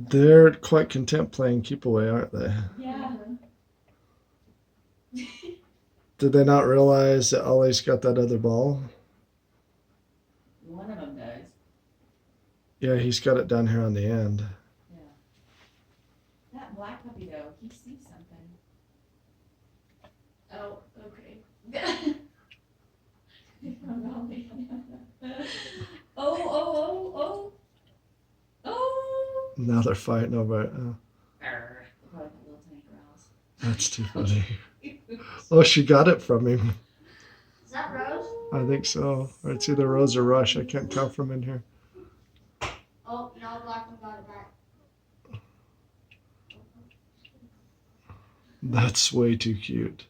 They're quite content playing keep away, aren't they? Yeah. Did they not realize that Ollie's got that other ball? One of them does. Yeah, he's got it down here on the end. Yeah. That black puppy though, he sees something. Oh, okay. Oh. Oh. Now they're fighting over it. Oh, Arr. Probably got little tiny growls. that's too funny. Oh, she got it from him. Is that Rose? I think so. Or it's either Rose or Rush. I can't tell from in here. Oh, no, black one got it back. That's way too cute.